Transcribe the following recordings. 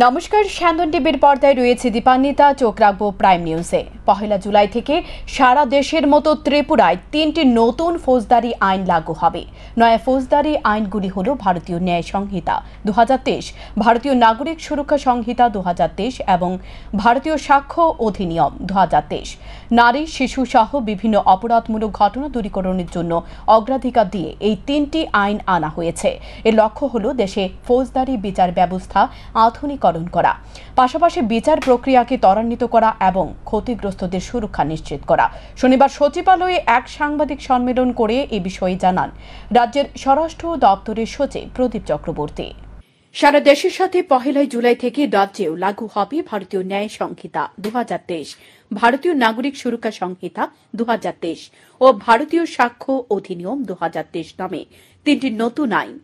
নমস্কার, স্যান্দন টিভির পর্দায় রয়েছে দীপান্বিতা। চোখ রাখবো প্রাইম নিউজে। 1 জুলাই থেকে সারা দেশের মতো ত্রিপুরায় 3টি নতুন ফৌজদারি আইন লাগু হবে। নয়া ফৌজদারি আইনগুলি হল ভারতীয় ন্যায় সংহিতা 2023, ভারতীয় নাগরিক সুরক্ষা সংহিতা 2023 এবং ভারতীয় সাক্ষ্য অধিনিয়ম 2023। নারী, শিশু সহ বিভিন্ন অপরাধমূলক ঘটনা দূরীকরণের জন্য অগ্রাধিকার দিয়ে এই 3টি আইন আনা হয়েছে। এর লক্ষ্য হল দেশে ফৌজদারি বিচার ব্যবস্থা আধুনিকরণ করা, পাশাপাশি বিচার প্রক্রিয়াকে ত্বরান্বিত করা এবং ক্ষতিগ্রস্তদের সুরক্ষা নিশ্চিত করা। শনিবার সচিবালয়ে এক সাংবাদিক সম্মেলন করে এ বিষয়ে জানান রাজ্যের স্বরাষ্ট্র দপ্তরের সচিব প্রদীপ চক্রবর্তী। সারা দেশের সাথে 1 জুলাই থেকে রাজ্যেও লাগু হবে ভারতীয় ন্যায় সংহিতা 2023, ভারতীয় নাগরিক সুরক্ষা সংহিতা 2023 ও ভারতীয় সাক্ষ্য অধিনিয়ম 2023 নামে 3টি নতুন আইন।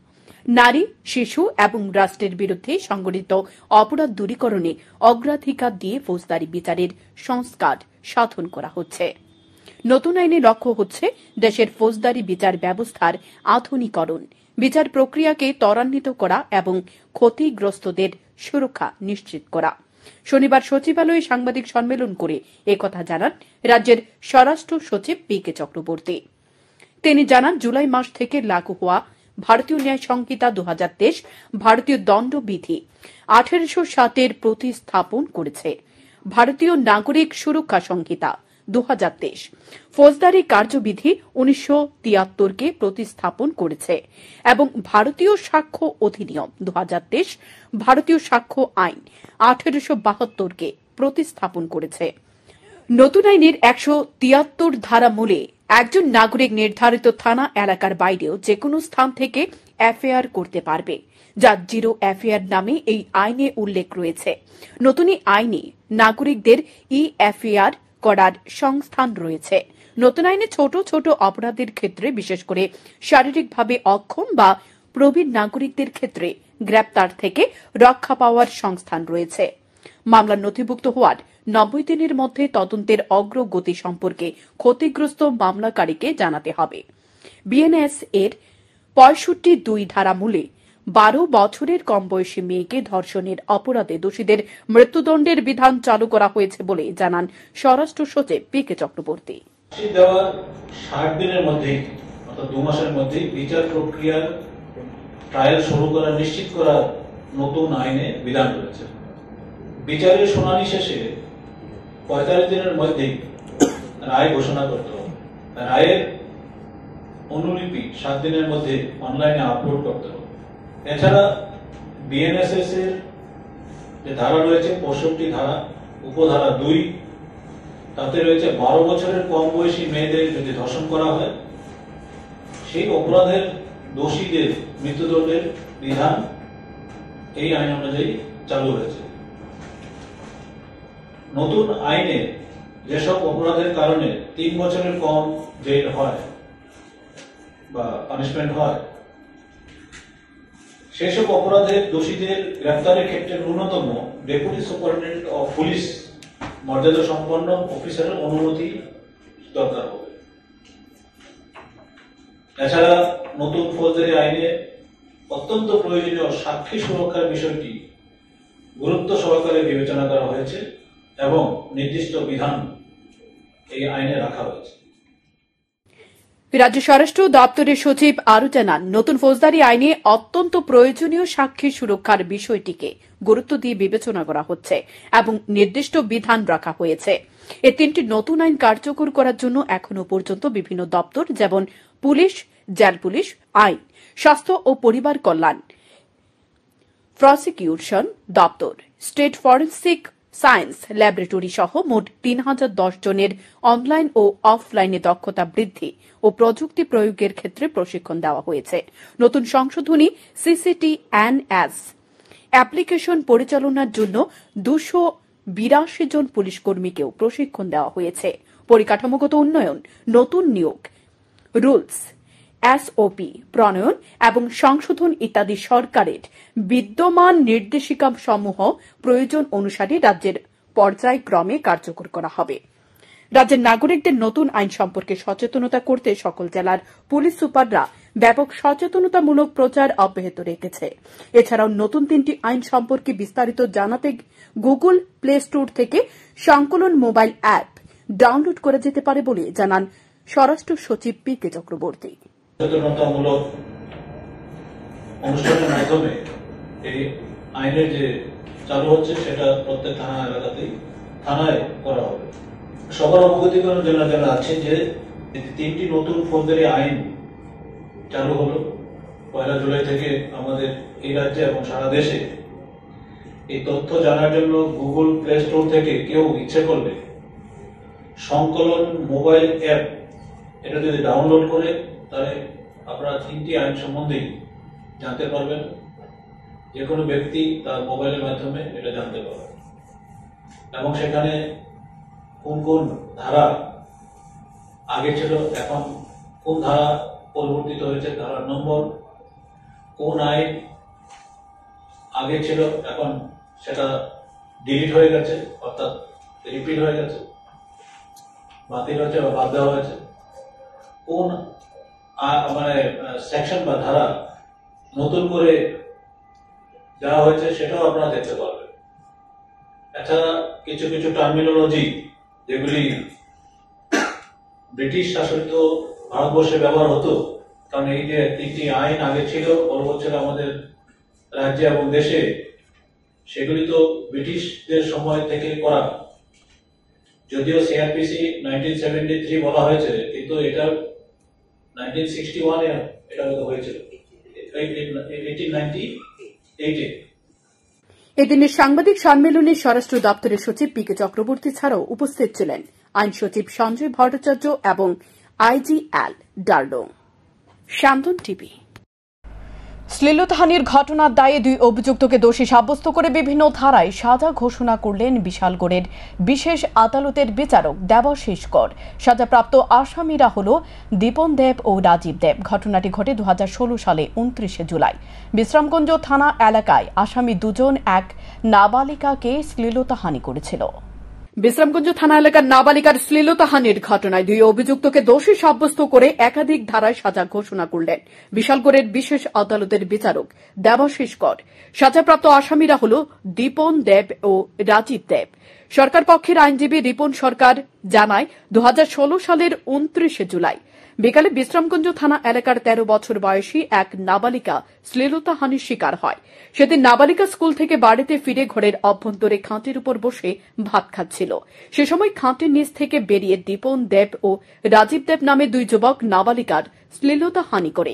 নারী, শিশু এবং রাষ্ট্রের বিরুদ্ধে সংঘটিত অপরাধ দূরীকরণে অগ্রাধিকার দিয়ে ফৌজদারি বিচারের সংস্কার সাধন করা হচ্ছে। নতুন আইনের লক্ষ্য হচ্ছে দেশের ফৌজদারি বিচার ব্যবস্থার আধুনিকরণ, বিচার প্রক্রিয়াকে ত্বরান্বিত করা এবং ক্ষতিগ্রস্তদের সুরক্ষা নিশ্চিত করা। শনিবার সচিবালয়ে সাংবাদিক সম্মেলন করে একথা জানান রাজ্যের স্বরাষ্ট্র সচিব পি.কে. চক্রবর্তী। তিনি জানান, জুলাই মাস থেকে লাগু হওয়া ভারতীয় ন্যায় সংহিতা 2023 ভারতীয় দণ্ডবিধি 1807-এর প্রতিস্থাপন করেছে। ভারতীয় নাগরিক সুরক্ষা সংহিতা 2023 ফৌজদারি কার্যবিধি 1973-কে প্রতিস্থাপন করেছে এবং ভারতীয় সাক্ষ্য অধিনিয়ম 2023 ভারতীয় সাক্ষ্য আইন 1872-কে প্রতিস্থাপন করেছে। নতুন আইনের 173 ধারা মূলে একজন নাগরিক নির্ধারিত থানা এলাকার বাইরেও যেকোনো স্থান থেকে এফআইআর করতে পারবে, যা জিরো এফআইআর নামে এই আইনে উল্লেখ রয়েছে। নতুন এই আইনে নাগরিকদের এফআইআর করার সংস্থান রয়েছে। নতুন আইনে ছোট ছোট অপরাধের ক্ষেত্রে, বিশেষ করে শারীরিকভাবে অক্ষম বা প্রবীণ নাগরিকদের ক্ষেত্রে গ্রেপ্তার থেকে রক্ষা পাওয়ার সংস্থান রয়েছে। মামলার নথিভুক্ত হওয়ার 90 দিনের মধ্যে তদন্তের অগ্রগতি সম্পর্কে ক্ষতিগ্রস্ত মামলাকারীকে জানাতে হবে। বিএনএস এর 65(2) ধারা মূলে 12 বছরের কম বয়সী মেয়েকে ধর্ষণের অপরাধে দোষীদের মৃত্যুদণ্ডের বিধান চালু করা হয়েছে বলে জানান স্বরাষ্ট্র সচিব পি.কে. চক্রবর্তী। 60 দিনের মধ্যে অর্থাৎ 2 মাসের মধ্যে বিচার প্রক্রিয়ার ট্রায়াল শুরু করা নিশ্চিত করার নতুন আইনে বিধান রয়েছে। বিচারের শুনানি শেষে 45 দিনের মধ্যে রায় ঘোষণা করতে হবে। রায়ের অনুলিপি 7 দিনের মধ্যে অনলাইনে আপলোড করতে হবে। এছাড়া বিএনএসএস এর যে ধারা রয়েছে 65 ধারা উপধারা 2, তাতে রয়েছে 12 বছরের কম বয়সী মেয়েদের যদি ধর্ষণ করা হয়, সেই অপরাধের দোষীদের মৃত্যুদণ্ডের বিধান এই আইন অনুযায়ী চালু হয়েছে। নতুন আইনে যেসব অপরাধের কারণে 3 বছরের কম জেল হয় বা পানিশমেন্ট হয়, সেসব অপরাধের দোষীদের গ্রেফতারের ক্ষেত্রে ন্যূনতম ডেপুটি সুপারিনটেন্ডেন্ট অফ পুলিশ মর্যাদা সম্পন্ন অফিসারের অনুমতি দরকার হবে। এছাড়া নতুন ফৌজদারি আইনে অত্যন্ত প্রয়োজনীয় সাক্ষী সুরক্ষার বিষয়টি গুরুত্ব সহকারে বিবেচনা করা হয়েছে এবং নির্দিষ্ট বিধান এই আইনে রাখা হয়েছে। রাজ্য স্বরাষ্ট্র দপ্তরের সচিব আরও জানান, নতুন ফৌজদারি আইনে অত্যন্ত প্রয়োজনীয় সাক্ষী সুরক্ষার বিষয়টিকে গুরুত্ব দিয়ে বিবেচনা করা হচ্ছে এবং নির্দিষ্ট বিধান রাখা হয়েছে। এই 3টি নতুন আইন কার্যকর করার জন্য এখনো পর্যন্ত বিভিন্ন দপ্তর, যেমন পুলিশ, জেল পুলিশ আইন, স্বাস্থ্য ও পরিবার কল্যাণ, প্রসিকিউশন দপ্তর, স্টেট ফরেন্সিক সায়েন্স ল্যাবরেটরি সহ মোট 3010 জনের অনলাইন ও অফলাইনে দক্ষতা বৃদ্ধি ও প্রযুক্তি প্রয়োগের ক্ষেত্রে প্রশিক্ষণ দেওয়া হয়েছে। নতুন সংশোধনী CCTNS অ্যাপ্লিকেশন পরিচালনার জন্য 282 জন পুলিশ কর্মীকেও প্রশিক্ষণ দেওয়া হয়েছে। পরিকাঠামোগত উন্নয়ন, নতুন নিয়োগ, রুলস, SOP প্রণয়ন এবং সংশোধন ইত্যাদি সরকারের বিদ্যমান নির্দেশিকা সমূহ প্রয়োজন অনুসারে রাজ্যের পর্যায়ক্রমে কার্যকর করা হবে। রাজ্যের নাগরিকদের নতুন আইন সম্পর্কে সচেতনতা করতে সকল জেলার পুলিশ সুপাররা ব্যাপক সচেতনতামূলক প্রচার অব্যাহত রেখেছে। এছাড়াও নতুন 3টি আইন সম্পর্কে বিস্তারিত জানাতে গুগল প্লে স্টোর থেকে সংকলন মোবাইল অ্যাপ ডাউনলোড করা যেতে পারে বলে জানান স্বরাষ্ট্র সচিব পি.কে. চক্রবর্তী। সচেতনতামূলক অনুষ্ঠানের মাধ্যমে এই আইনের যে চালু হচ্ছে সেটা প্রত্যেক থানা এলাকাতেই থানায় করা হবে। সবার অবগতি করার জন্য আছে যে 3টি নতুন ফৌজদারি আইন চালু হলো 1 জুলাই থেকে আমাদের এই রাজ্যে এবং সারা দেশে। এই তথ্য জানার জন্য গুগল প্লে স্টোর থেকে কেউ ইচ্ছে করলে সংকলন মোবাইল অ্যাপ এটা যদি ডাউনলোড করে তাহলে আপনারা 3টি আইন সম্বন্ধেই জানতে পারবেন। যে কোনো ব্যক্তি তার মোবাইলের মাধ্যমে এটা জানতে পারবে এবং সেখানে কোন কোন ধারা আগে ছিল, এখন কোন ধারা পরিবর্তিত হয়েছে, ধারার নম্বর, কোন আইন আগে ছিল এখন সেটা ডিলিট হয়ে গেছে অর্থাৎ রিপিট হয়ে গেছে, বাতিল হয়েছে বা বাদ দেওয়া হয়েছে, কোন মানে সেকশন বা ধারা নতুন করে দেওয়া হয়েছে সেটাও আপনারা দেখতে পারবেন। এছাড়া কিছু কিছু টার্মিনোলজি যেগুলি ব্রিটিশ শাসিত ভারতবর্ষে ব্যবহার হতো, কারণ এই যে 3টি আইন আগে ছিল পরবর্তী আমাদের রাজ্যে এবং দেশে, সেগুলি তো ব্রিটিশদের সময় থেকে করা। যদিও সিআরপিসি 1973 বলা হয়েছে, কিন্তু এটা 1961 এটা হয়েছিল 1898-এ। এদিনে সাংবাদিক সম্মেলনে স্বরাষ্ট্র দপ্তরের সচিব পি.কে. চক্রবর্তী ছাড়াও উপস্থিত ছিলেন আইন সচিব সঞ্জয় ভট্টাচার্য এবং আইজি.এল. ডার্লং। শান্তন টিভি। শ্লীলতাহানির ঘটনার দায়ে 2 অভিযুক্তকে দোষী সাব্যস্ত করে বিভিন্ন ধারায় সাজা ঘোষণা করলেন বিশালগড়ের বিশেষ আদালতের বিচারক দেবাশিস কর। সাজাপ্রাপ্ত আসামিরা হল দীপন দেব ও রাজীব দেব। ঘটনাটি ঘটে 2016 সালে 29 জুলাই। বিশ্রামগঞ্জ থানা এলাকায় আসামি দুজন এক নাবালিকাকে শ্লীলতাহানি করেছিল। বিশ্রামগঞ্জ থানা এলাকার নাবালিকার শ্লীলতাহানির ঘটনায় 2 অভিযুক্তকে দোষী সাব্যস্ত করে একাধিক ধারায় সাজা ঘোষণা করলেন বিশালগড়ের বিশেষ আদালতের বিচারক দেবাশিস কর। সাজাপ্রাপ্ত আসামিরা হল দীপন দেব ও রাজীব দেব। সরকার পক্ষের আইনজীবী রিপন সরকার জানায় 2016 সালের 29 জুলাই বিকালে বিশ্রামগঞ্জ থানা এলাকার 13 বছর বয়সী এক নাবালিকা শ্লীলতাহানির শিকার হয়। সেদিন নাবালিকা স্কুল থেকে বাড়িতে ফিরে ঘরের অভ্যন্তরে খাটের উপর বসে ভাত খাচ্ছিল। সে সময় খাটের নিচ থেকে বেরিয়ে দীপন দেব ও রাজীব দেব নামে 2 যুবক নাবালিকার শ্লীলতাহানি করে।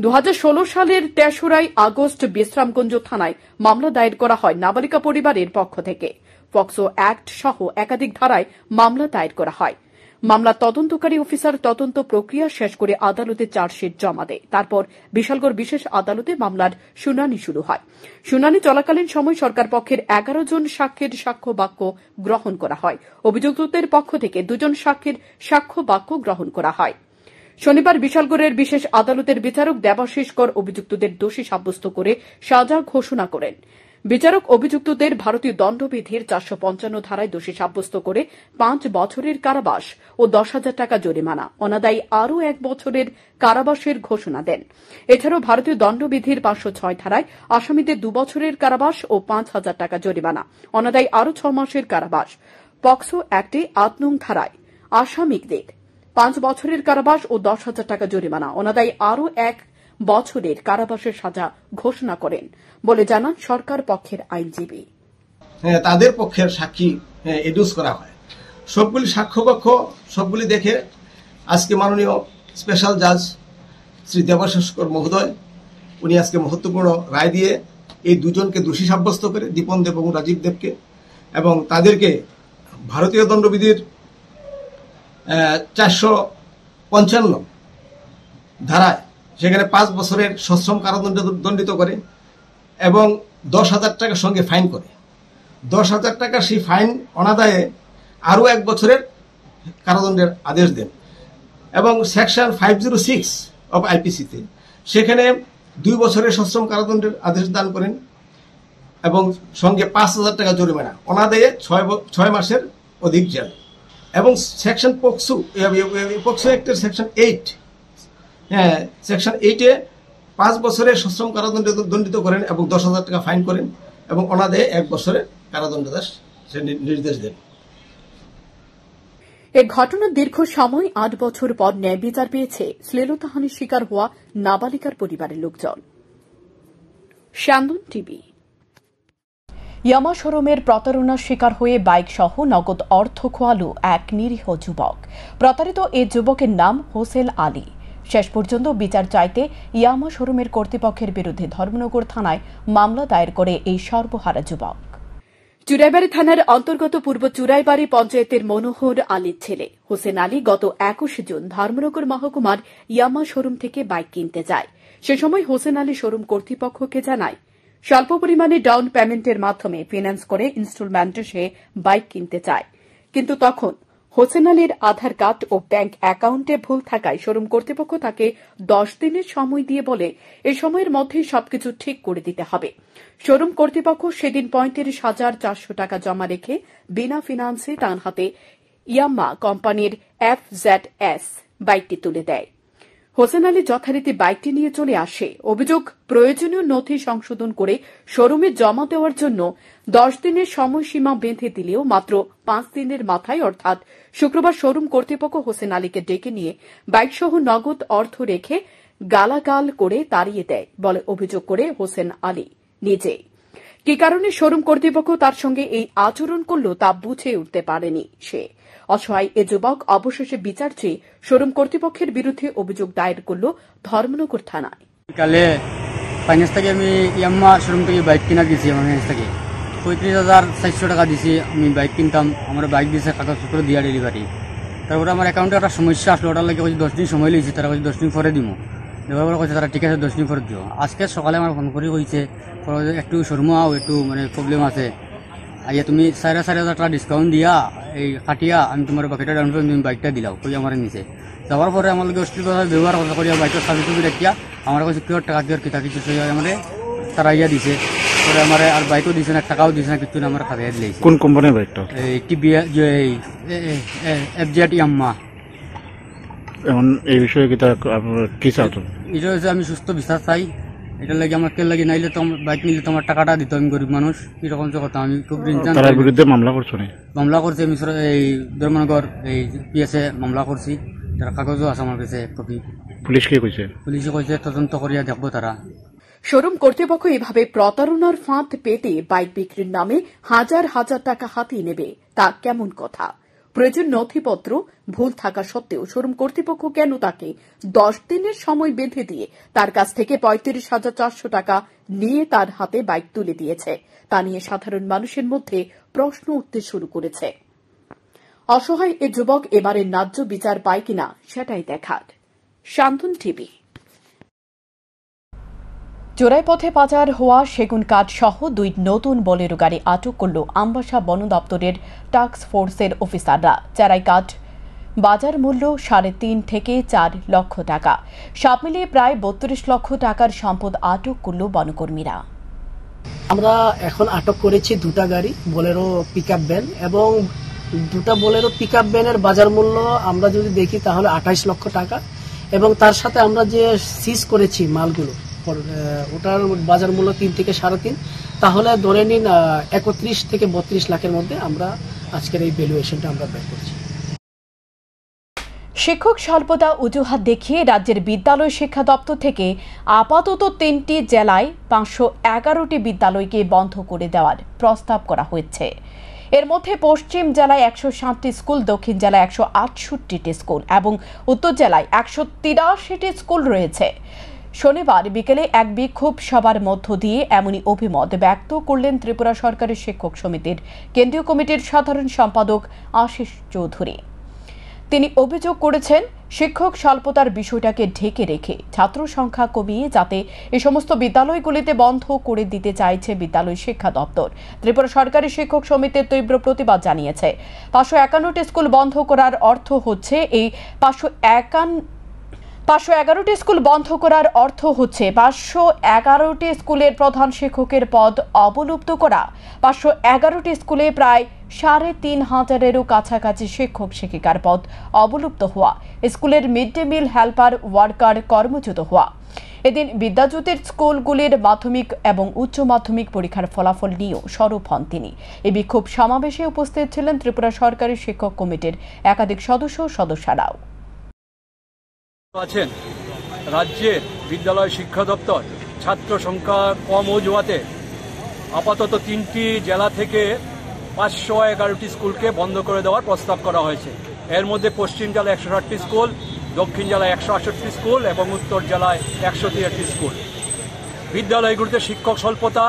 2016 সালের 3রা আগস্ট বিশ্রামগঞ্জ থানায় মামলা দায়ের করা হয় নাবালিকা পরিবারের পক্ষ থেকে। পক্সো অ্যাক্ট সহ একাধিক ধারায় মামলা দায়ের করা হয়। মামলার তদন্তকারী অফিসার তদন্ত প্রক্রিয়া শেষ করে আদালতে চার্জশিট জমা দেয়। তারপর বিশালগড় বিশেষ আদালতে মামলার শুনানি শুরু হয়। শুনানি চলাকালীন সময় সরকার পক্ষের 11 জন সাক্ষীর সাক্ষ্য বাক্য গ্রহণ করা হয়। অভিযুক্তদের পক্ষ থেকে 2 জন সাক্ষীর সাক্ষ্য বাক্য গ্রহণ করা হয়। শনিবার বিশালগড়ের বিশেষ আদালতের বিচারক দেবাশিস কর অভিযুক্তদের দোষী সাব্যস্ত করে সাজা ঘোষণা করেন। বিচারক অভিযুক্তদের ভারতীয় দণ্ডবিধির 455 ধারায় দোষী সাব্যস্ত করে 5 বছরের কারাবাস ও 10,000 টাকা জরিমানা, অনাদায়ী আরও 1 বছরের কারাবাসের ঘোষণা দেন। এছাড়াও ভারতীয় দণ্ডবিধির 506 ধারায় আসামিদের 2 বছরের কারাবাস ও 5,000 টাকা জরিমানা, অনাদায়ী আরও 6 মাসের কারাবাস। পক্সো অ্যাক্টে 8 নং ধারায় আসামিদের 5 বছরের কারাবাস ও 10,000 টাকা জরিমানা, অনাদায়ী আরও 1 বছরের কারাবাসের সাজা ঘোষণা করেন বলে জানান সরকার পক্ষের আইনজীবী। তাদের পক্ষের সাক্ষী এডুস করা হয়। সবগুলি সাক্ষ্যপক্ষ সবগুলি দেখে আজকে মাননীয় স্পেশাল জাজ শ্রী দেবাশিস কর মহোদয় উনি আজকে মহত্বপূর্ণ রায় দিয়ে এই 2 জনকে দোষী সাব্যস্ত করে দীপন দেব এবং রাজীব দেবকে, এবং তাদেরকে ভারতীয় দণ্ডবিধির 455 ধারায় সেখানে 5 বছরের সশ্রম কারাদণ্ডে দণ্ডিত করে এবং 10,000 টাকার সঙ্গে ফাইন করে। 10,000 টাকার সেই ফাইন অনাদায়ে আরও 1 বছরের কারাদণ্ডের আদেশ দেন এবং সেকশন 506 অব আইপিসিতে সেখানে 2 বছরের সশ্রম কারাদণ্ডের আদেশ দান করেন এবং সঙ্গে 5,000 টাকা জরিমানা, অনাদায়ে 6 মাসের অধিক জেল। এবং সেকশন পক্সো অ্যাক্টের সেকশন 8 সেকশন 8-এ 5 বছরের সশ্রম কারাদণ্ডে দণ্ডিত করেন এবং 10,000 টাকা ফাইন করেন এবং ওনাদের 1 বছরের কারাদণ্ডাদেশ নির্দেশ দেন। এ ঘটনার দীর্ঘ সময় 8 বছর পর ন্যায় বিচার পেয়েছে শ্লীলতাহানির শিকার হওয়া নাবালিকার পরিবারের লোকজন। শান্তন টিভি। ইয়ামা শোরুমের প্রতারণার শিকার হয়ে বাইক সহ নগদ অর্থ খোয়ালো এক নিরীহ যুবক। প্রতারিত এ যুবকের নাম হোসেন আলী। শেষ পর্যন্ত বিচার চাইতে ইয়ামা শোরুমের কর্তৃপক্ষের বিরুদ্ধে ধর্মনগর থানায় মামলা দায়ের করে এই সর্বহারা যুবক। চুরাইবাড়ি থানার অন্তর্গত পূর্ব চুরাইবাড়ি পঞ্চায়েতের মনোহর আলীর ছেলে হোসেন আলী গত 21 জুন ধর্মনগর মহকুমার ইয়ামা শোরুম থেকে বাইক কিনতে যায়। সে সময় হোসেন আলী শোরুম কর্তৃপক্ষকে জানায় স্বল্প পরিমাণে ডাউন পেমেন্টের মাধ্যমে ফিন্যান্স করে ইনস্টলমেন্টে সে বাইক কিনতে চায়, কিন্তু তখন হোসেন আলীর আধার কার্ড ও ব্যাংক অ্যাকাউন্টে ভুল থাকায় শোরুম কর্তৃপক্ষ তাকে 10 দিনের সময় দিয়ে বলে এ সময়ের মধ্যেই সবকিছু ঠিক করে দিতে হবে। শোরুম কর্তৃপক্ষ সেদিন 35,400 টাকা জমা রেখে বিনা ফিন্যান্সে তার হাতে ইয়াম্মা কোম্পানির FZS বাইকটি তুলে দেয়। হোসেন আলী যথারীতি বাইকটি নিয়ে চলে আসে। অভিযোগ, প্রয়োজনীয় নথি সংশোধন করে শোরুমে জমা দেওয়ার জন্য 10 দিনের সময়সীমা বেঁধে দিলেও মাত্র 5 দিনের মাথায় অর্থাৎ শুক্রবার শোরুম কর্তৃপক্ষ হোসেন আলীকে ডেকে নিয়ে বাইকসহ নগদ অর্থ রেখে গালাগাল করে তাড়িয়ে দেয় বলে অভিযোগ করে হোসেন আলী নিজে। কি কারণে শোরুম কর্তৃপক্ষ তার সঙ্গে এই আচরণ করল তা বুঝে উঠতে পারেনি সে। অসহায় এ যুবক অবশেষে বিচার চেয়ে শোরুম কর্তৃপক্ষের বিরুদ্ধে অভিযোগ দায়ের করল ধর্মনগর থানায়। কালে ফাইন্যান্স থেকে আমি ইয়াম্মা শোরুম থেকে বাইক কিনা দিয়েছি। আমার ফাইন্যান্স থেকে 35,400 টাকা দিয়েছি। আমি বাইক কিনতাম, আমার বাইক দিয়েছে কাগজপত্র দিয়া ডেলিভারি। তারপরে আমার অ্যাকাউন্টে একটা সমস্যা আসলো, ওটার লাগে 10 দিন সময় লিয়েছি। তারা 10 দিন পরে দিব, দেওয়ার পরে কইছে তারা ঠিক আছে 10 দিন পরে দিও। আজকে সকালে আমার ফোন করে কইছে একটু শোরুমে আও, একটু মানে প্রবলেম আছে, আইয়া তুমি 4,500 টাকা ডিসকাউন্ট দিয়া এই কাটিয়া আমি তোমার বাকিটা ডাউন পেমেন্ট তুমি বাইকটা দিলাও কই আমার নিচে। যাওয়ার পরে আমার লোক অশ্লীল কথা ব্যবহার কথা করিয়া বাইকটা সার্ভিস দেখিয়া আমার কাছে কিয় টাকা দিয়ার কিতা কিছু আমাদের তারা ইয়া দিছে। পরে আমার আর বাইকও দিছে না, টাকাও দিছে না, কিছু না, আমার খাইয়া দিয়েছে। কোন কোম্পানির বাইকটা? এই টিবিয়া FZ ইয়াম্মা। এখন এই বিষয়ে কি চাও? এটা হচ্ছে আমি সুস্থ বিচার চাই। এটার লাগে আমার কেল লাগে, নাইলে তো বাইক নিলে তোমার টাকাটা দিত। আমি গরিব মানুষ, এরকম কথা আমি খুব তার বিরুদ্ধে মামলা করছো? মামলা করছি আমি এই ধর্মনগর এই পিএসএ মামলা করছি। তার কাগজও আছে আমার কাছে কপি। পুলিশ কি কইছে? পুলিশে কইছে তদন্ত করিয়া দেখবো তারা। শোরুম কর্তৃপক্ষ এভাবে প্রতারণার ফাঁদ পেতে বাইক বিক্রির নামে হাজার হাজার টাকা হাতিয়ে নেবে তা কেমন কথা? প্রয়োজন নথিপত্র ভুল থাকা সত্ত্বেও শোরুম কর্তৃপক্ষ কেন তাকে 10 দিনের সময় বেঁধে দিয়ে তার কাছ থেকে 35,400 টাকা নিয়ে তার হাতে বাইক তুলে দিয়েছে তা নিয়ে সাধারণ মানুষের মধ্যে প্রশ্ন উঠতে শুরু করেছে। অসহায় এ যুবক এবারে ন্যায্য বিচার পায় কিনা সেটাই দেখার। শান্তন টিভি। চোরাই পথে পাচার হওয়া সেগুন কাঠ সহ 2 নতুন বোলেরো গাড়ি আটক করল আমবাসা বন দপ্তরের টাস্ক ফোর্সের অফিসাররা। চারাই কাঠ বাজার মূল্য 3.5 থেকে 4 লক্ষ টাকা। সব মিলিয়ে প্রায় 32 লক্ষ টাকার সম্পদ আটক করল বনকর্মীরা। আমরা এখন আটক করেছি 2টা গাড়ি বোলেরো পিকআপ ভ্যান, এবং 2টা বোলেরো পিকআপ ভ্যানের বাজার মূল্য আমরা যদি দেখি তাহলে 28 লক্ষ টাকা, এবং তার সাথে আমরা যে সিজ করেছি মালগুলো ওটার বাজার মূল্য 3 থেকে 3.5, তাহলে ধরে নিন 31 থেকে 32 লাখের মধ্যে আমরা আজকের এই ভ্যালুয়েশনটা আমরা বের করছি। শিক্ষক স্বল্পতা অজুহাত দেখিয়ে রাজ্যের বিদ্যালয় শিক্ষা দপ্তর থেকে আপাতত 3টি জেলায় 511টি বিদ্যালয়কে বন্ধ করে দেওয়ার প্রস্তাব করা হয়েছে। এর মধ্যে পশ্চিম জেলায় 160টি স্কুল, দক্ষিণ জেলায় 168টি স্কুল এবং উত্তর জেলায় 183টি স্কুল রয়েছে। শনিবার বিকেলে এক বিক্ষোভ সভার মধ্য দিয়ে এমনই অভিমত ব্যক্ত করলেন ত্রিপুরা সরকারের শিক্ষক সমিতির কেন্দ্রীয় কমিটির সাধারণ সম্পাদক আশিস চৌধুরী। তিনি অভিযোগ করেছেন, শিক্ষক স্বল্পতার বিষয়টাকে ঢেকে রেখে ছাত্র সংখ্যা কমিয়ে যাতে এই সমস্ত বিদ্যালয়গুলিতে বন্ধ করে দিতে চাইছে বিদ্যালয় শিক্ষা দপ্তর। ত্রিপুরা সরকারি শিক্ষক সমিতির তীব্র প্রতিবাদ জানিয়েছে। 551টি স্কুল বন্ধ করার অর্থ হচ্ছে এই 511টি স্কুল বন্ধ করার অর্থ হচ্ছে 511টি স্কুলের প্রধান শিক্ষকের পদ অবলুপ্ত করা। 511টি স্কুলে প্রায় 3,500-এরও কাছাকাছি শিক্ষক শিক্ষিকার পদ অবলুপ্ত হওয়া, স্কুলের mid day meal helper worker কর্মচ্যুত হওয়া। এদিন বিদ্যাজ্যোতির স্কুলগুলির মাধ্যমিক এবং উচ্চ মাধ্যমিক পরীক্ষার ফলাফল নিয়েও সরব হন তিনি। এই বিক্ষোভ সমাবেশে উপস্থিত ছিলেন ত্রিপুরা সরকারি শিক্ষক কমিটির একাধিক সদস্যরাও আছেন। রাজ্যের বিদ্যালয় শিক্ষা দপ্তর ছাত্র সংখ্যা কম অজুহাতে আপাতত 3টি জেলা থেকে 511টি স্কুলকে বন্ধ করে দেওয়ার প্রস্তাব করা হয়েছে। এর মধ্যে পশ্চিম জেলায় 160টি স্কুল, দক্ষিণ জেলায় 168টি স্কুল এবং উত্তর জেলায় 163টি স্কুল। বিদ্যালয়গুলিতে শিক্ষক স্বল্পতা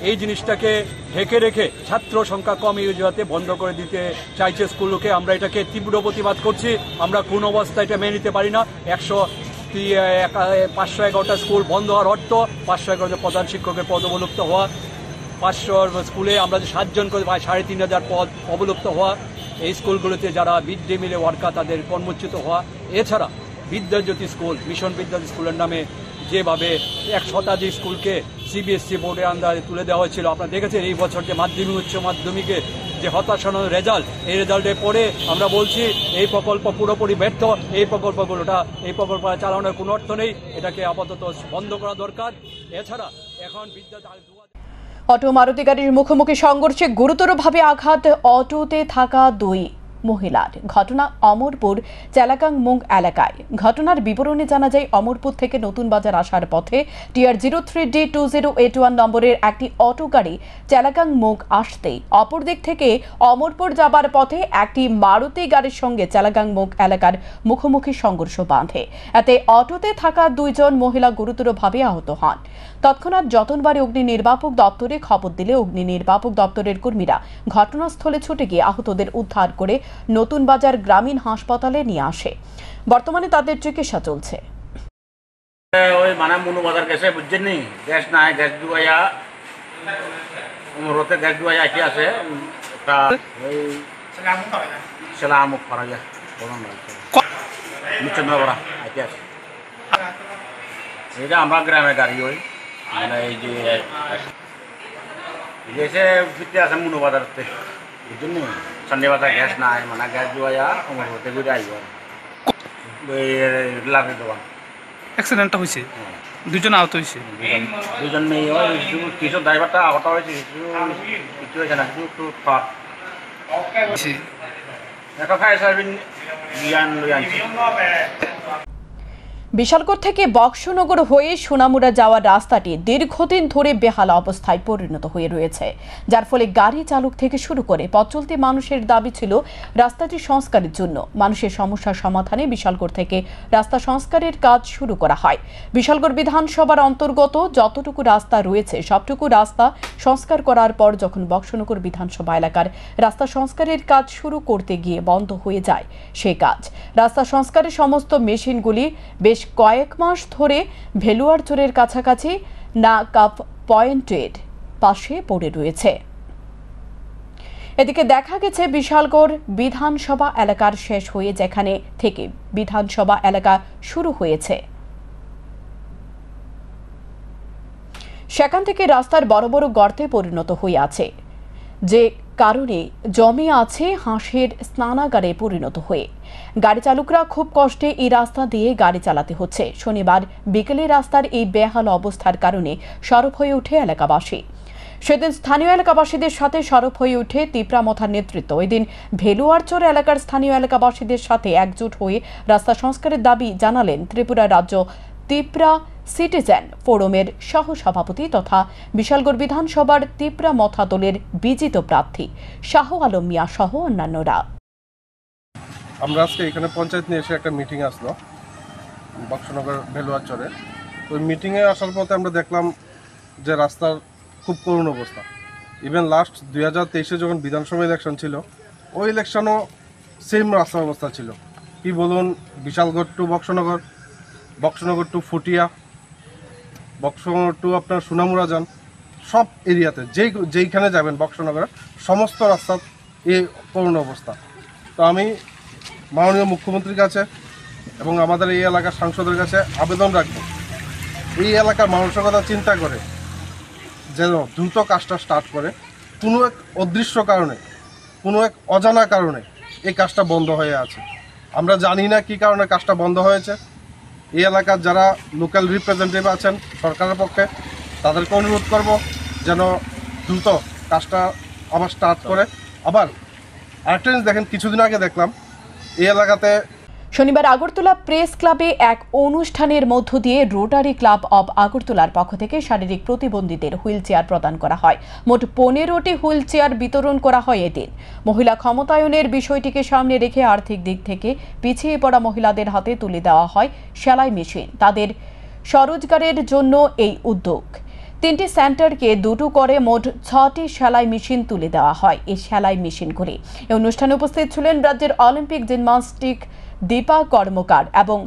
এই জিনিসটাকে ঢেকে রেখে ছাত্র সংখ্যা কম এই অজুহাতে বন্ধ করে দিতে চাইছে স্কুলকে। আমরা এটাকে তীব্র প্রতিবাদ করছি। আমরা কোন অবস্থায় এটা মেনে নিতে পারি না। 511টা স্কুল বন্ধ হওয়ার অর্থ 511 প্রধান শিক্ষকের পদ অবলুপ্ত হওয়া, 500 স্কুলে আমরা যে 7 জন করে 3,500 পদ অবলুপ্ত হওয়া, এই স্কুলগুলোতে যারা মিড ডে মিলে ওয়ার্কার তাদের কর্মচ্যুত হওয়া। এছাড়া বিদ্যাজ্যোতি স্কুল, মিশন বিদ্যাজ্যোতি স্কুলের নামে যেভাবে 1 শতাধিক স্কুলকে CBSE বোর্ডের আন্ডারে তুলে দেওয়া হয়েছিল, আপনারা দেখেছেন এই বছর যে মাধ্যমিক উচ্চ মাধ্যমিকে যে হতাশাজনক রেজাল্ট, এই রেজাল্টের পরে আমরা বলছি এই প্রকল্প পুরোপুরি ব্যর্থ। এই প্রকল্প চালানোর কোনো অর্থ নেই, এটাকে আপাতত বন্ধ করা দরকার। এছাড়া এখন অটো মারুতি গাড়ির মুখোমুখি সংঘর্ষে গুরুতরভাবে আঘাত অটোতে থাকা 2 মহিলার। ঘটনা অমরপুর চেলাগাং মুং এলাকায়। ঘটনার বিবরণে জানা যায়, অমরপুর থেকে নতুন বাজার আসার পথে TR 03D2081 নম্বরের একটি অটো গাড়ি চেলাগাং মুং আসতেই অপর দিক থেকে অমরপুর যাবার পথে একটি মারুতি গাড়ির সঙ্গে চেলাগাং মুং এলাকার মুখোমুখি সংঘর্ষ বাঁধে। এতে অটোতে থাকা 2 জন মহিলা গুরুতরভাবে আহত হন। তৎক্ষণাৎ যতনবাড়ি অগ্নি নির্বাপক দপ্তরে খবর দিলে অগ্নি নির্বাপক দপ্তরের কর্মীরা ঘটনাস্থলে ছুটে গিয়ে আহতদের উদ্ধার করে নতুন বাজার গ্রামীণ হাসপাতালে নিয়ে আসে। বর্তমানে তাদের চিকিৎসা চলছে। ওই মানে মনু বাজার গেছে, বুঝছেন নি, গ্যাস নাই, গ্যাস দুয়াইয়া রোতে গ্যাস দুয়াইয়া আইতে আছে ওই সেলা আমুক করা যায় নিচন্দ্র করা আইতে আছে। এটা আমরা গ্রামের গাড়ি ওই মানে এই যে এসে ফিরতে আছে মনু বাজারতে, বুঝছেন নি, সন্ধ্যে বাজার গ্যাস নাই, মানে গ্যাস দুয়াইয়া আমার রোতে ঘুরে আইব লাগে দোকান। অ্যাক্সিডেন্টটা হয়েছে, 2 জন আহত হয়েছে। 2 জন মেয়ে, ওই কিছু ড্রাইভারটা আহত হয়েছে, কিছু হয়েছে না, কিছু একটা ফায়ার সার্ভিস লই আনছি। বিশালগড় থেকে বক্সনগর হয়ে সোনামুড়া যাওয়ার রাস্তাটি দীর্ঘদিন ধরে বেহাল অবস্থায় পরিণত হয়ে রয়েছে, যার ফলে গাড়ি চালক থেকে শুরু করে পথ চলতি মানুষের দাবি ছিল রাস্তাটি সংস্কারের জন্য। মানুষের সমস্যার সমাধানে বিশালগড় থেকে রাস্তা সংস্কারের কাজ শুরু করা হয়। বিশালগড় বিধানসভার অন্তর্গত যতটুকু রাস্তা রয়েছে সবটুকু রাস্তা সংস্কার করার পর যখন বক্সনগর বিধানসভা এলাকার রাস্তা সংস্কারের কাজ শুরু করতে গিয়ে বন্ধ হয়ে যায় সেই কাজ। রাস্তা সংস্কারের সমস্ত মেশিনগুলি বেশ কয়েক মাস ধরে ভেলুয়ারচরের কাছাকাছি না কাপ পয়েন্টের পাশে পড়ে রয়েছে। এদিকে দেখা গেছে বিশালগড় বিধানসভা এলাকার শেষ হয়ে যেখানে থেকে বিধানসভা এলাকা শুরু হয়েছে সেখান থেকে রাস্তার বড় বড় গর্তে পরিণত হয়ে আছে, যে কারণে জমে আছে হাঁসের স্নানাগারে পরিণত হয়ে। গাড়ি চালকরা খুব কষ্টে এই রাস্তা দিয়ে গাড়ি চালাতে হচ্ছে। শনিবার বিকেলে রাস্তার এই বেহাল অবস্থার কারণে সরব হয়ে ওঠে এলাকাবাসী। সেদিন স্থানীয় এলাকাবাসীদের সাথে সরব হয়ে ওঠে তিপ্রামথার নেতৃত্ব। এদিন ভেলুয়ারচর এলাকার স্থানীয় এলাকাবাসীদের সাথে একজোট হয়ে রাস্তা সংস্কারের দাবি জানালেন ত্রিপুরা রাজ্য তিপ্রা সিটিজেন ফোরামের সহসভাপতি তথা বিশালগড় বিধানসভার তিপ্রামথা দলের বিজিত প্রার্থী শাহ আলম মিয়া সহ অন্যান্যরা। আমরা আজকে এখানে পঞ্চায়েত নিয়ে এসে একটা মিটিং আসলো বক্সনগর ভেলুয়ারচরে। ওই মিটিংয়ে আসার পথে আমরা দেখলাম যে রাস্তার খুব করুণ অবস্থা। ইভেন লাস্ট 2023-এ যখন বিধানসভা ইলেকশন ছিল, ওই ইলেকশনও সেম রাস্তার অবস্থা ছিল। কি বলুন, Bishalgarh to Boxanagar, Boxanagar to Futia, Boxanagar to আপনার সোনামুড়া যান, সব এরিয়াতে যেইখানে যাবেন বক্সনগরের সমস্ত রাস্তার এই করুণ অবস্থা। তো আমি মাননীয় মুখ্যমন্ত্রীর কাছে এবং আমাদের এই এলাকার সাংসদের কাছে আবেদন রাখবো, এই এলাকার মানুষের কথা চিন্তা করে যেন দ্রুত কাজটা স্টার্ট করে। কোনো এক অদৃশ্য কারণে, কোনো এক অজানা কারণে এই কাজটা বন্ধ হয়ে আছে। আমরা জানি না কী কারণে কাজটা বন্ধ হয়েছে। এই এলাকার যারা লোকাল রিপ্রেজেন্টেটিভ আছেন সরকারের পক্ষে, তাদেরকে অনুরোধ করব যেন দ্রুত কাজটা আবার স্টার্ট করে। আবার আরেকটা জিনিস দেখেন, কিছুদিন আগে দেখলাম এই এলাকাতে শনিবার আগরতলা প্রেস ক্লাবে এক অনুষ্ঠানের মধ্য দিয়ে রোটারি ক্লাব অব আগরতলার পক্ষ থেকে শারীরিক প্রতিবন্ধীদের হুইল চেয়ার প্রদান করা হয়। মোট 15টি হুইল চেয়ার বিতরণ করা হয় এদিন। মহিলা ক্ষমতায়নের বিষয়টিকে সামনে রেখে আর্থিক দিক থেকে পিছিয়ে পড়া মহিলাদের হাতে তুলে দেওয়া হয় সেলাই মেশিন। তাদের স্বরোজগারের জন্য এই উদ্যোগ। 3টি সেন্টারকে 2 করে মোট 6টি সেলাই মেশিন তুলে দেওয়া হয়। এই সেলাই মেশিন করে এই অনুষ্ঠানে উপস্থিত ছিলেন রাজ্যের অলিম্পিক জিমন্যাস্টিক দীপা কর্মকার এবং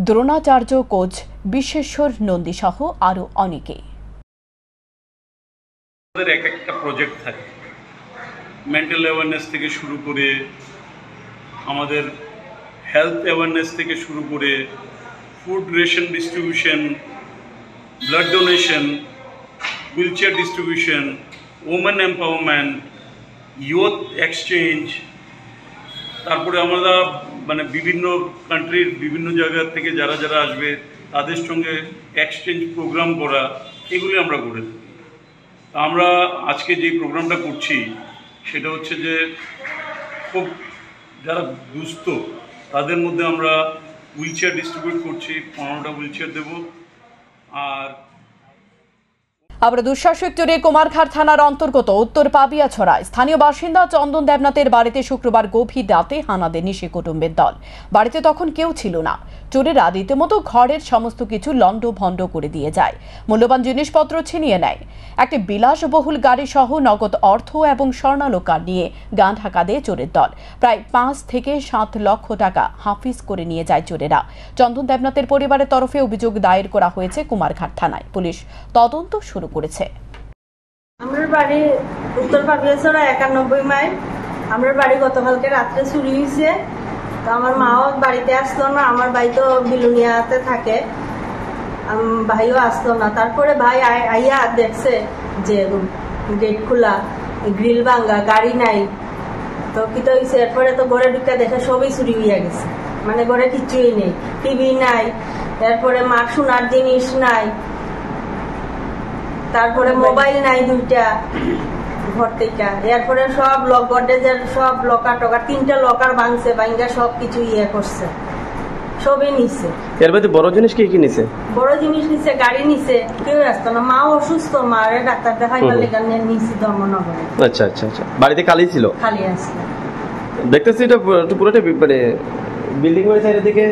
দ্রোণাচার্য কোচ বিশ্বেশ্বর নন্দী সহ আরো অনেকে। এক একটা প্রজেক্ট থাকে, মেন্টাল অ্যাওয়ারনেস থেকে শুরু করে আমাদের হেলথ অ্যাওয়ারনেস থেকে শুরু করে food ration distribution, blood donation, wheel chair distribution, women empowerment, youth exchange, তারপরে আমরা মানে বিভিন্ন কান্ট্রির বিভিন্ন জায়গা থেকে যারা যারা আসবে তাদের সঙ্গে এক্সচেঞ্জ প্রোগ্রাম করা, এগুলি আমরা করে থাকি। আমরা আজকে যে প্রোগ্রামটা করছি সেটা হচ্ছে যে খুব যারা দুস্থ তাদের মধ্যে আমরা হুইল চেয়ার ডিস্ট্রিবিউট করছি, 15টা হুইল চেয়ার দেবো। আর আবার দুঃশাসক চোরে কুমারঘাট থানার অন্তর্গত উত্তর পাবিয়াছড়ায় স্থানীয় বাসিন্দা চন্দন দেবনাথের বাড়িতে শুক্রবার গভীর রাতে হানা দেয় নিশি কুটুম্বের দল। বাড়িতে তখন কেউ ছিল না। চোরেরা রীতিমতো ঘরের সমস্ত কিছু লণ্ডভণ্ড করে দিয়ে যায়, মূল্যবান জিনিসপত্র ছিনিয়ে নেয়। একটি বিলাসবহুল গাড়ি সহ নগদ অর্থ এবং স্বর্ণালঙ্কার নিয়ে গাঁ ঢাকা দেয় চোরের দল। প্রায় 5 থেকে 7 লক্ষ টাকা হাফিজ করে নিয়ে যায় চোরেরা। চন্দন দেবনাথের পরিবারের তরফে অভিযোগ দায়ের করা হয়েছে কুমারঘাট থানায়। পুলিশ তদন্ত শুরু করেছে। আমার বাড়ি উত্তর পাবিয়াছড়া 91 মাইল। আমার বাড়ি গতকালকে রাত্রে চুরি হয়েছে। তো আমার মাও বাড়িতে আসতো না, আমার ভাই তো বিলুনিয়াতে থাকে, ভাইও আসতো না। তারপরে ভাই আইয়া দেখছে যে গেট খোলা, গ্রিল ভাঙ্গা, গাড়ি নাই। তো কি তো হয়েছে, এরপরে তো ঘরে ঢুকে দেখে সবই চুরি হইয়া গেছে, মানে ঘরে কিছুই নেই, টিভি নাই, এরপরে মার সোনার জিনিস নাই, তারপরে মোবাইল নাই 2টা ঘর থেকে। এরপরে সব গডরেজের সব লকার টকার 3টা লকার ভাঙছে, ভাঙ্গা সব কিছু ইয়ে করছে, সবই নিছে। এর মধ্যে বড় জিনিস কি কি নিছে? বড় জিনিস নিছে, গাড়ি নিছে, কেউ আসতো না। মাও অসুস্থ, মারে ডাক্তার দেখাইবার লেগে নিছি ধর্মনগরে। আচ্ছা আচ্ছা আচ্ছা। বাড়িতে খালি ছিল? খালি আছে। দেখতেছি এটা পুরোটা মানে বিল্ডিং এর সাইডের দিকে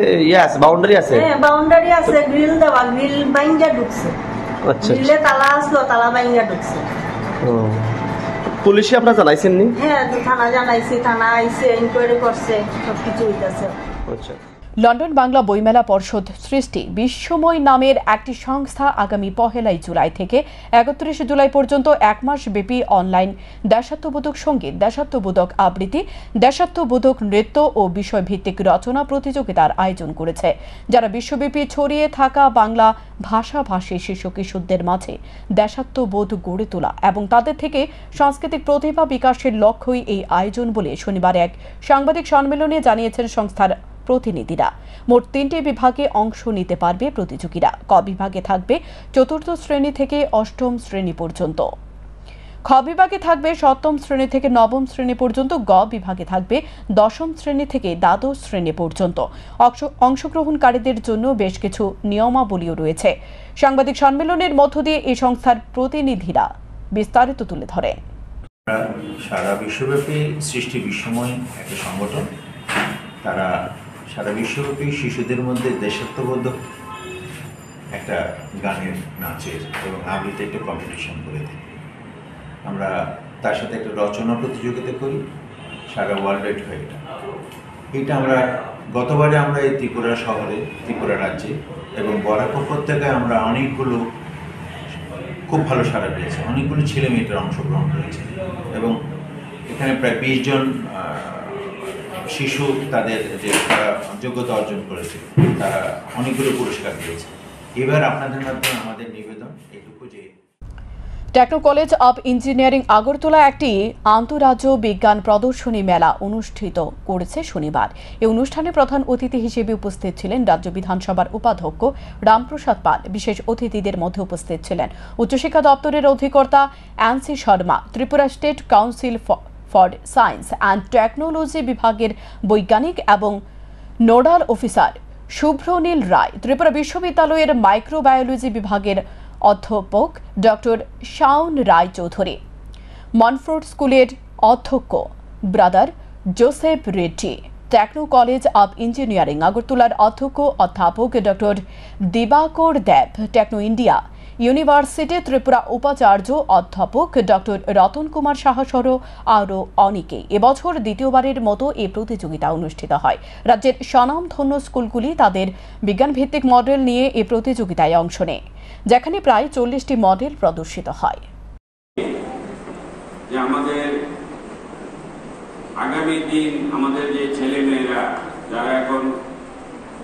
আছে, বাউন্ডারি আছে। হ্যাঁ বাউন্ডারি আছে, গ্রিল দেওয়া, গ্রিল ভাঙ্গা ঢুকছে। আচ্ছা, গ্রিলে তালা আসলো, তালা ভাঙ্গা ঢুকছে। পুলিশে আপনারা জানাইছেন নি? হ্যাঁ থানা জানাইছি, থানা আইছে, ইনকোয়ারি করছে, সবকিছু হইতাছে। আচ্ছা। লন্ডন বাংলা বইমেলা পর্ষদ সৃষ্টি বিশ্বময় নামের একটি সংস্থা আগামী 1 জুলাই থেকে 31 জুলাই পর্যন্ত 1 মাস ব্যাপী অনলাইন দেশাত্মবোধক সঙ্গীত, দেশাত্মবোধক আবৃত্তি, দেশাত্মবোধক নৃত্য ও বিষয়ভিত্তিক রচনা প্রতিযোগিতার আয়োজন করেছে, যারা বিশ্বব্যাপী ছড়িয়ে থাকা বাংলা ভাষাভাষী শিশু কিশোরদের মাঝে দেশাত্মবোধ গড়ে তোলা এবং তাদের থেকে সাংস্কৃতিক প্রতিভা বিকাশের লক্ষ্যই এই আয়োজন বলে শনিবার এক সাংবাদিক সম্মেলনে জানিয়েছেন সংস্থার প্রতিনিধিরা। মোট 3টি বিভাগে অংশ নিতে পারবে প্রতিযোগীরা। ক বিভাগে থাকবে 4র্থ শ্রেণী থেকে 8ম শ্রেণী পর্যন্ত, খ বিভাগে থাকবে 7ম শ্রেণী থেকে 9ম শ্রেণী পর্যন্ত, গ বিভাগে থাকবে 10ম শ্রেণী থেকে দ্বাদশ শ্রেণী পর্যন্ত। অংশগ্রহণকারীদের জন্য বেশ কিছু নিয়মাবলীও রয়েছে। সাংবাদিক সম্মেলনের মধ্য দিয়ে এই সংস্থার প্রতিনিধিরা বিস্তারিত তুলে ধরে। সারা বিশ্বব্যাপী সৃষ্টি বিশ্বময় একটা সংগঠন, তারা সারা বিশ্বব্যাপী শিশুদের মধ্যে দেশাত্মবোধক একটা গানের, নাচের এবং আবৃত্তি একটা কম্পিটিশন করে থাকি। আমরা তার সাথে একটা রচনা প্রতিযোগিতা করি, সারা ওয়ার্ল্ডেড হয়ে এটা আমরা গতবারে আমরা এই ত্রিপুরা শহরে, ত্রিপুরা রাজ্যে এবং বরাক উপত্যকায় আমরা অনেকগুলো খুব ভালো সাড়া পেয়েছে, অনেকগুলো ছেলে মেয়েটার অংশগ্রহণ করেছে এবং এখানে প্রায় 20 জন শিশু তাদের যে তারা যোগ্যতা অর্জন করেছে, তারা অনেকগুলো পুরস্কার দিয়েছে। এবার আপনাদের মাধ্যমে আমাদের নিবেদন এটুকু যে Techno College of Engineering Agartala একটি আন্তঃরাজ্য বিজ্ঞান প্রদর্শনী মেলা অনুষ্ঠিত করেছে শনিবার। এই অনুষ্ঠানে প্রধান অতিথি হিসেবে উপস্থিত ছিলেন রাজ্য বিধানসভার উপাধ্যক্ষ রামপ্রসাদ পাল। বিশেষ অতিথিদের মধ্যে উপস্থিত ছিলেন উচ্চশিক্ষা দপ্তরের অধিকর্তা NC Sharma, Tripura state council for science and technology বিভাগের বৈজ্ঞানিক এবং নোডাল অফিসার শুভ্রনীল রায়, ত্রিপুরা বিশ্ববিদ্যালয়ের মাইক্রোবায়োলজি বিভাগের অধ্যাপক ডক্টর শাওন রায় চৌধুরী, মনফোর্ড স্কুলের অধ্যক্ষ brother Joseph Reddy, Techno College of Engineering আগরতলার অধ্যক্ষ অধ্যাপক doctor Dibakar Deb, Techno India University Tripura উপাচার্য অধ্যাপক ডক্টর রতন কুমার সাহা সহ আরও অনেকে। এবছর দ্বিতীয়বারের মতো এই প্রতিযোগিতা অনুষ্ঠিত হয়। রাজ্যের স্বনামধন্য স্কুলগুলি তাদের বিজ্ঞানভিত্তিক মডেল নিয়ে এই প্রতিযোগিতায় অংশ নেয়, যেখানে প্রায় 40টি মডেল প্রদর্শিত হয়। আমাদের আগামী দিন আমাদের যে ছেলে মেয়েরা যারা এখন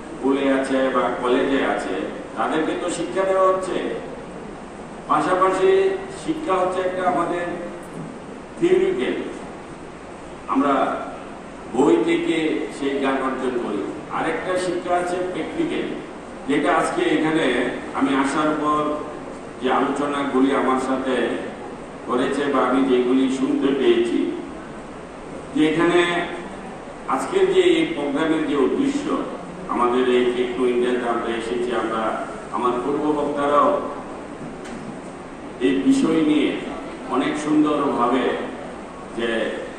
স্কুলে আছে বা কলেজে আছে তাদেরকে তো শিক্ষা দেওয়া হচ্ছে, পাশাপাশি শিক্ষা হচ্ছে একটা আমাদের থিওরিক্যাল, আমরা বই থেকে সেই জ্ঞান অর্জন করি। আরেকটা শিক্ষা আছে প্র্যাকটিক্যাল, যেটা আজকে এখানে আমি আসার পর যে আলোচনাগুলি আমার সাথে করেছে বা আমি যেগুলি শুনতে পেয়েছি, যে এখানে আজকের যে এই প্রোগ্রামের যে উদ্দেশ্য, আমাদের এই টেকনো ইন্ডিয়াতে আমরা এসেছি, আমরা আমার পূর্ব বক্তারাও এই বিষয় নিয়ে অনেক সুন্দরভাবে যে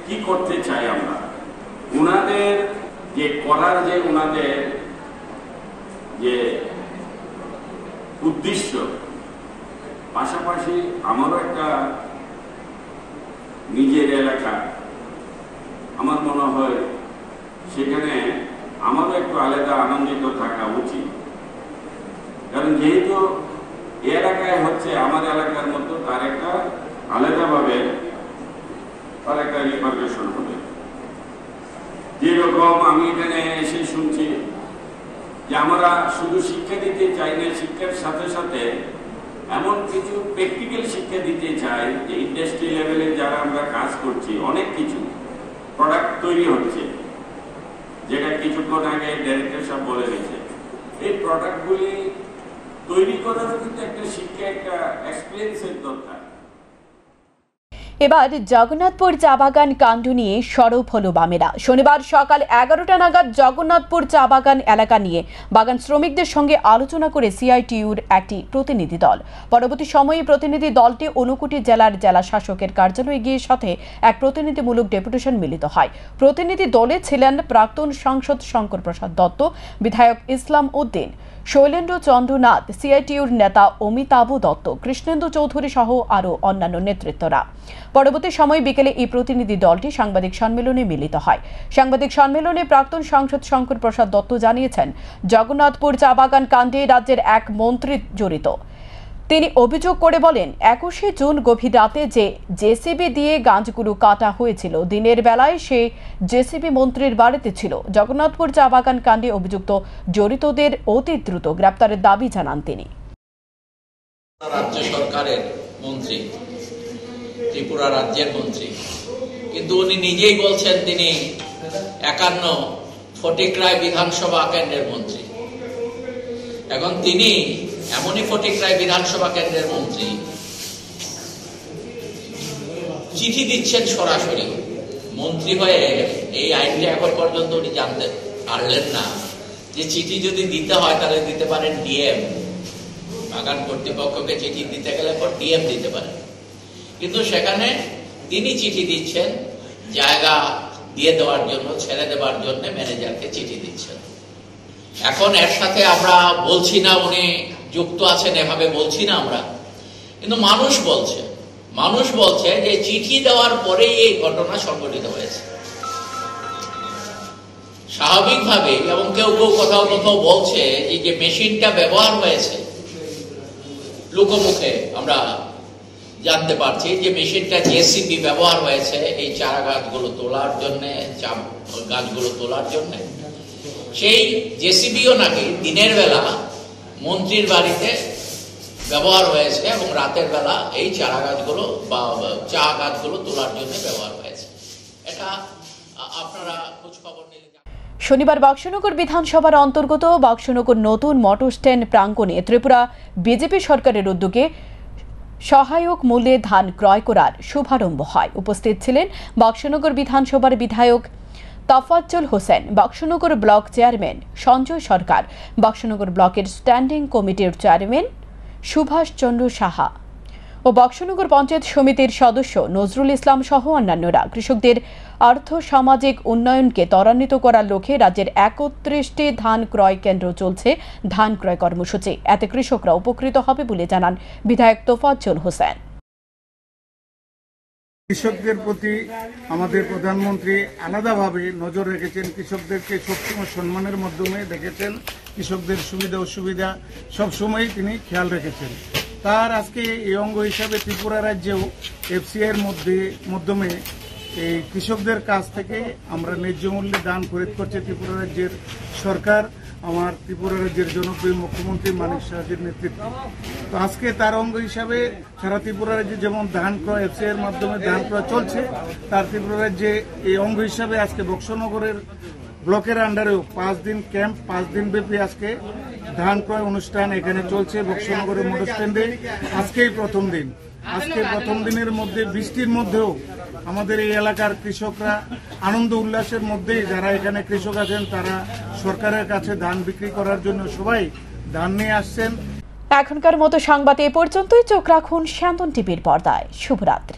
কি করতে চাই আমরা, ওনাদের যে করার যে ওনাদের যে উদ্দেশ্য, পাশাপাশি আমারও একটা নিজের এলাকা, আমার মনে হয় সেখানে আমারও একটু আলাদা আনন্দিত থাকা উচিত। কারণ যেহেতু এলাকায় হচ্ছে আমার এলাকার মতো, তার একটা আলাদাভাবে তার একটা রিপারকেশন হবে। যেরকম আমি এখানে এসে শুনছি যে আমরা শুধু শিক্ষা দিতে চাই না, শিক্ষার সাথে সাথে এমন কিছু প্র্যাকটিক্যাল শিক্ষা দিতে চাই যে ইন্ডাস্ট্রি লেভেলে যারা আমরা কাজ করছি, অনেক কিছু প্রোডাক্ট তৈরি হচ্ছে, যেটা কিছুক্ষণ আগে ডাইরেক্টর সাহেব বলে গেছে। এই প্রোডাক্টগুলি তৈরি করার কিন্তু একটা শিক্ষা, একটা এক্সপিরিয়েন্সের দরকার। এবার জগন্নাথপুর চা বাগান কাণ্ড নিয়ে সরব হল বামেরা। শনিবার সকাল 11টা নাগাদ জগন্নাথপুর চা বাগান এলাকা নিয়ে বাগান শ্রমিকদের সঙ্গে আলোচনা করে সিআইটিইউর একটি প্রতিনিধি দল। পরবর্তী সময়ে প্রতিনিধি দলটি ঊনকোটি জেলার জেলা শাসকের কার্যালয়ে গিয়ে সাথে এক প্রতিনিধিমূলক ডেপুটেশন মিলিত হয়। প্রতিনিধি দলে ছিলেন প্রাক্তন সাংসদ শঙ্কর প্রসাদ দত্ত, বিধায়ক ইসলাম উদ্দিন, শৈলেন্দ্র চন্দ্রনাথ, সিআইটিইউর নেতা অমিতাভ দত্ত, কৃষ্ণেন্দু চৌধুরী সহ আরও অন্যান্য নেতৃত্বরা। পরবর্তী সময় বিকেলে এই প্রতিনিধি দলটি সাংবাদিক সম্মেলনে মিলিত হয়। সাংবাদিক সম্মেলনে প্রাক্তন সাংসদ শঙ্কর প্রসাদ দত্ত জানিয়েছেন, জগন্নাথপুর চা বাগান কাণ্ডে রাজ্যের এক মন্ত্রী জড়িত। তিনি অভিযোগ করে বলেন, 21শে জুন গভীর রাতে যে জেসিবি দিয়ে গাছগুলো কাটা হয়েছিল, দিনের বেলায় সে জেসিবি মন্ত্রীর বাড়িতে ছিল। জগন্নাথপুর চা বাগান কাণ্ডে অভিযুক্ত জড়িতদের অতি দ্রুত গ্রেপ্তারের দাবি জানান তিনি। রাজ্য সরকারের মন্ত্রী, ত্রিপুরা রাজ্যের মন্ত্রী, কিন্তু উনি নিজেই বলছেন তিনি 51 ফটিকরায় বিধানসভা কেন্দ্রের মন্ত্রী। এখন তিনি এমনই ফটিকরায় বিধানসভা কেন্দ্রের মন্ত্রী, চিঠি দিচ্ছেন সরাসরি। মন্ত্রী হয়ে এই আইনটা এখন পর্যন্ত উনি জানতে পারলেন না যে চিঠি যদি দিতে হয় তাহলে দিতে পারেন ডিএম, বাগান কর্তৃপক্ষকে চিঠি দিতে গেলে পর ডিএম দিতে পারেন, কিন্তু সেখানে তিনি চিঠি দিচ্ছেন জায়গা দিয়ে দেওয়ার জন্য, ছেড়ে দেওয়ার জন্য ম্যানেজারকে চিঠি দিচ্ছেন। এখন এর সাথে আমরা বলছি না উনি যুক্ত আছেন, এভাবে বলছি না আমরা, কিন্তু মানুষ বলছে যে চিঠি দেওয়ার পরেই এই ঘটনা সংঘটিত হয়েছে স্বাভাবিকভাবে। এবং কেউ কেউ কোথাও বলছে যে মেশিনটা ব্যবহার হয়েছে, লোকমুখে আমরা জানতে পারছি যে মেশিনটা জেসিবি ব্যবহার হয়েছে এই চারা গাছগুলো তোলার জন্য, গাছগুলো তোলার জন্য। সেই জেসিবিও নাকি দিনের বেলা মন্ত্রীর বাড়িতে ব্যবহার হয়েছে এবং রাতের বেলা এই চারা গাছগুলো বা চা গাছগুলো তোলার জন্য ব্যবহার হয়েছে। এটা আপনারা খোঁজ খবর নিলে। শনিবার বক্সনগর বিধানসভার অন্তর্গত বক্সনগর নতুন মোটর স্ট্যান্ড প্রাঙ্গণে ত্রিপুরা বিজেপি সরকারের উদ্যোগে সহায়ক মূল্যে ধান ক্রয় করার শুভারম্ভ হয়। উপস্থিত ছিলেন বক্সনগর বিধানসভার বিধায়ক তফাজ্জল হোসেন, বক্সনগর ব্লক চেয়ারম্যান সঞ্জয় সরকার, বক্সনগর ব্লকের স্ট্যান্ডিং কমিটির চেয়ারম্যান সুভাষ চন্দ্র সাহা ও বক্সনগর পঞ্চায়েত সমিতির সদস্য নজরুল ইসলাম সহ অন্যান্যরা। কৃষকদের আর্থ সামাজিক উন্নয়নকে ত্বরান্বিত করার লক্ষ্যে রাজ্যের 31টি ধান ক্রয় কেন্দ্র চলছে ধান ক্রয় কর্মসূচি। এতে কৃষকরা উপকৃত হবে বলে জানান বিধায়ক তোফাজ্জল হোসেন। কৃষকদের প্রতি আমাদের প্রধানমন্ত্রী আলাদাভাবে নজর রেখেছেন, কৃষকদেরকে সবসময় সম্মানের মাধ্যমে দেখেছেন, কৃষকদের সুবিধা অসুবিধা সবসময় তিনি খেয়াল রেখেছেন। তার আজকে এই অঙ্গ হিসাবে ত্রিপুরা রাজ্যেও এফসিআইয়ের মাধ্যমে এই কৃষকদের কাছ থেকে আমরা ন্যায্য মূল্যে ধান খরিদ করছে ত্রিপুরা রাজ্যের সরকার, আমার ত্রিপুরা রাজ্যের জনপ্রিয় মুখ্যমন্ত্রী মানিক সাহাজির নেতৃত্বে। তো আজকে তার অঙ্গ হিসাবে সারা ত্রিপুরা রাজ্যে যেমন ধান ক্রয় এফসিআইয়ের মাধ্যমে ধান ক্রয় চলছে, তার ত্রিপুরা রাজ্যে এই অঙ্গ হিসাবে আজকে বক্সনগরের ব্লকের আন্ডারেও 5 দিন ক্যাম্প, 5 দিন ব্যাপী আজকে ধান ক্রয় অনুষ্ঠান এখানে চলছে বক্সনগরের মোটর স্ট্যান্ডে। আজকেই প্রথম দিন। আজকে প্রথম দিনের মধ্যে বৃষ্টির মধ্যেও আমাদের এই এলাকার কৃষকরা আনন্দ উল্লাসের মধ্যেই, যারা এখানে কৃষক আছেন তারা সরকারের কাছে ধান বিক্রি করার জন্য সবাই ধান নিয়ে আসছেন। এখনকার মতো সংবাদ এ পর্যন্তই। চোখ রাখুন স্যান্দন টিভির পর্দায়। শুভরাত্রি।